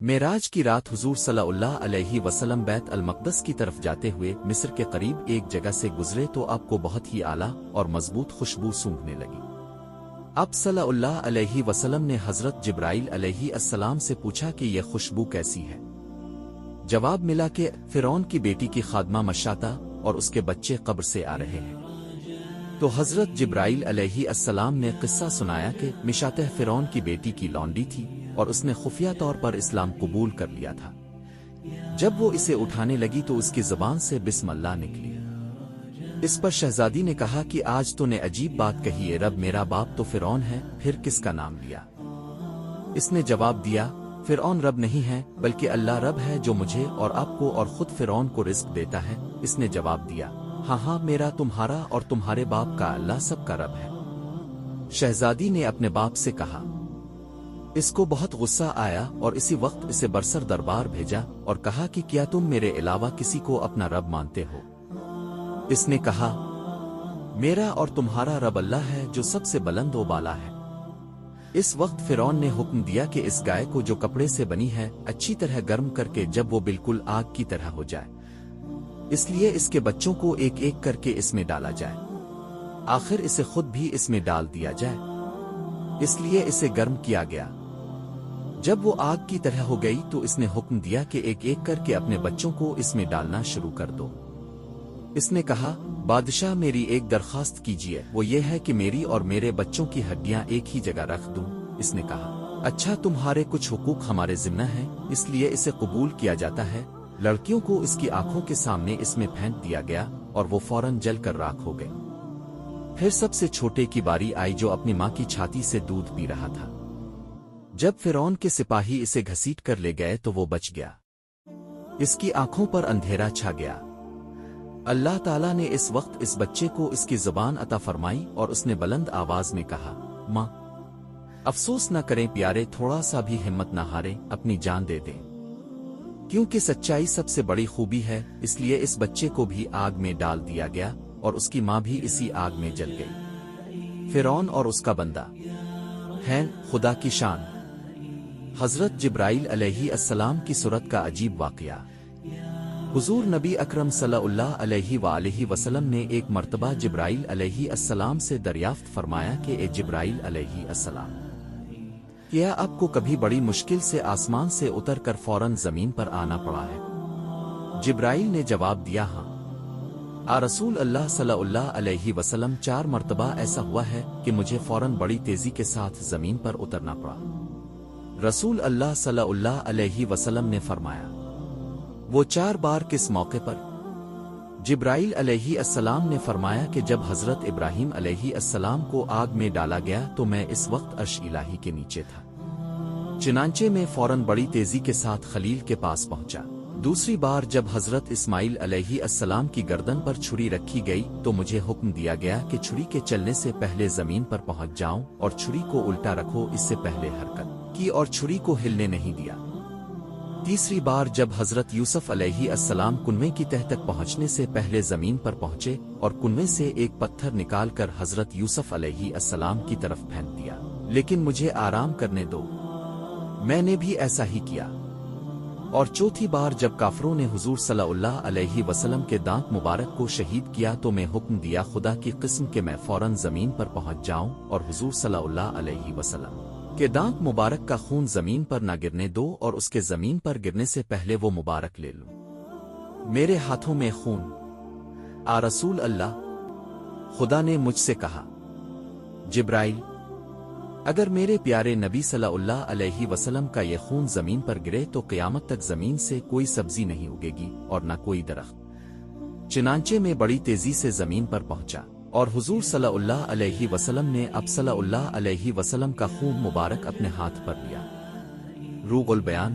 मेराज की रात हुजूर सल्लल्लाहु अलैहि वसल्लम बैत अल-मक़दस की तरफ जाते हुए मिस्र के करीब एक जगह से गुजरे तो आपको बहुत ही आला और मजबूत खुशबू सूंघने लगी। अब सल्लल्लाहु अलैहि वसल्लम ने हज़रत जिब्राइल अलैहिस्सलाम से पूछा कि यह खुशबू कैसी है। जवाब मिला कि फ़िरौन की बेटी की खादमा मशाता और उसके बच्चे कब्र से आ रहे हैं। तो हज़रत जिब्राइल अलैहिस्सलाम ने किस्सा सुनाया कि मिशातह फ़िरौन की बेटी की लौंडी थी और उसने खुफिया तौर पर इस्लाम कबूल कर लिया था। जब वो इसे उठाने लगी तो उसकी ज़बान से बिस्मिल्लाह निकली। इस पर शहजादी ने कहा कि आज तूने अजीब बात कही है, रब मेरा बाप तो फ़िरौन है, फिर किसका नाम लिया? इसने जवाब दिया, फ़िरौन रब नहीं है बल्कि अल्लाह रब है जो मुझे और आपको और खुद फ़िरौन को रिज़्क़ देता है। इसने जवाब दिया, हाँ हाँ, मेरा, तुम्हारा और तुम्हारे बाप का अल्लाह सबका रब है। शहजादी ने अपने बाप से कहा। इसको बहुत गुस्सा आया और इसी वक्त इसे बरसर दरबार भेजा और कहा कि क्या तुम मेरे अलावा किसी को अपना रब मानते हो? इसने कहा, मेरा और तुम्हारा रब अल्लाह है जो सबसे बुलंद व बाला है। इस वक्त फ़िरौन ने हुक्म दिया कि इस गाय को जो कपड़े से बनी है अच्छी तरह गर्म करके जब वो बिल्कुल आग की तरह हो जाए, इसलिए इसके बच्चों को एक एक करके इसमें डाला जाए, आखिर इसे खुद भी इसमें डाल दिया जाए, इसलिए इसे गर्म किया गया। जब वो आग की तरह हो गई तो इसने हुक्म दिया कि एक एक करके अपने बच्चों को इसमें डालना शुरू कर दो। इसने कहा, बादशाह मेरी एक दरख्वास्त कीजिए, वो ये है कि मेरी और मेरे बच्चों की हड्डियां एक ही जगह रख दूं। इसने कहा, अच्छा, तुम्हारे कुछ हुकूक हमारे जिम्मा हैं, इसलिए इसे कबूल किया जाता है। लड़कियों को इसकी आंखों के सामने इसमें फेंक दिया गया और वो फौरन जल कर राख हो गए। फिर सबसे छोटे की बारी आई जो अपनी माँ की छाती से दूध पी रहा था। जब फ़िरौन के सिपाही इसे घसीट कर ले गए तो वो बच गया। इसकी आंखों पर अंधेरा छा गया। अल्लाह ताला ने इस वक्त इस बच्चे को इसकी ज़बान अता फरमाई और उसने बुलंद आवाज में कहा, माँ, अफसोस न करें प्यारे, थोड़ा सा भी हिम्मत न हारें, अपनी जान दे दें, क्योंकि सच्चाई सबसे बड़ी खूबी है। इसलिए इस बच्चे को भी आग में डाल दिया गया और उसकी माँ भी इसी आग में जल गई। फ़िरौन और उसका बंदा है खुदा की शान। हज़रत जिब्राइल अलैहिस्सलाम की सूरत का अजीब वाक़या। हुजूर नबी अकरम सल्लल्लाहु अलैहि वसल्लम ने एक मर्तबा जिब्राइल अलैहिस्सलाम से दरियाफ्त फरमाया कि ए जिब्राइल अलैहिस्सलाम, क्या आपको कभी बड़ी मुश्किल से आसमान से उतर कर फौरन जमीन पर आना पड़ा है? जिब्राइल ने जवाब दिया, हाँ। रसूल अल्लाह सल्लल्लाहु अलैहि वसल्लम, 4 मर्तबा ऐसा हुआ है कि मुझे फौरन बड़ी तेजी के साथ जमीन पर उतरना पड़ा। रसूल अल्लाह सल्लल्लाहु अलैहि वसल्लम ने फरमाया, वो 4 बार किस मौके पर? जिब्राइल अलैहिस्सलाम ने फरमाया कि जब हज़रत इब्राहीम अलैहिस्सलाम को आग में डाला गया तो मैं इस वक्त अर्श इलाही के नीचे था। चुनांचे में फौरन बड़ी तेजी के साथ खलील के पास पहुंचा। दूसरी बार जब हज़रत इस्माइल अलैहिस्सलाम की गर्दन पर छुरी रखी गई तो मुझे हुक्म दिया गया कि छुरी के चलने से पहले जमीन पर पहुंच जाऊं और छुरी को उल्टा रखो, इससे पहले हरकत की और छुरी को हिलने नहीं दिया। तीसरी बार जब हज़रत यूसुफ अलैहिस्सलाम कुनवे की तह तक पहुंचने से पहले जमीन पर पहुंचे और कुनवे से एक पत्थर निकालकर हज़रत यूसुफ अलैहिस्सलाम की तरफ फेंक दिया, लेकिन मुझे आराम करने दो, मैंने भी ऐसा ही किया। और चौथी बार जब काफरों ने हुजूर सल्लल्लाहु अलैहि वसल्लम के दांत मुबारक को शहीद किया तो मैं हुक्म दिया खुदा की किस्म के मैं फौरन जमीन पर पहुंच जाऊं और हुजूर सल्लल्लाहु अलैहि वसल्लम के दांत मुबारक का खून जमीन पर न गिरने दो और उसके जमीन पर गिरने से पहले वो मुबारक ले लूं। मेरे हाथों में खून। रसूल अल्लाह, खुदा ने मुझसे कहा, जिब्राइल, अगर मेरे प्यारे नबी सल्लल्लाहु अलैहि वसल्लम का ये खून जमीन पर गिरे तो क़यामत तक जमीन से कोई सब्जी नहीं उगेगी और न कोई दरख्त। चुनांचे में बड़ी तेजी से जमीन पर पहुंचा और हुजूर सल्लल्लाहु अलैहि वसल्लम ने अब सल्लल्लाहु अलैहि वसल्लम का खून मुबारक अपने हाथ पर लिया। रूहुल बयान।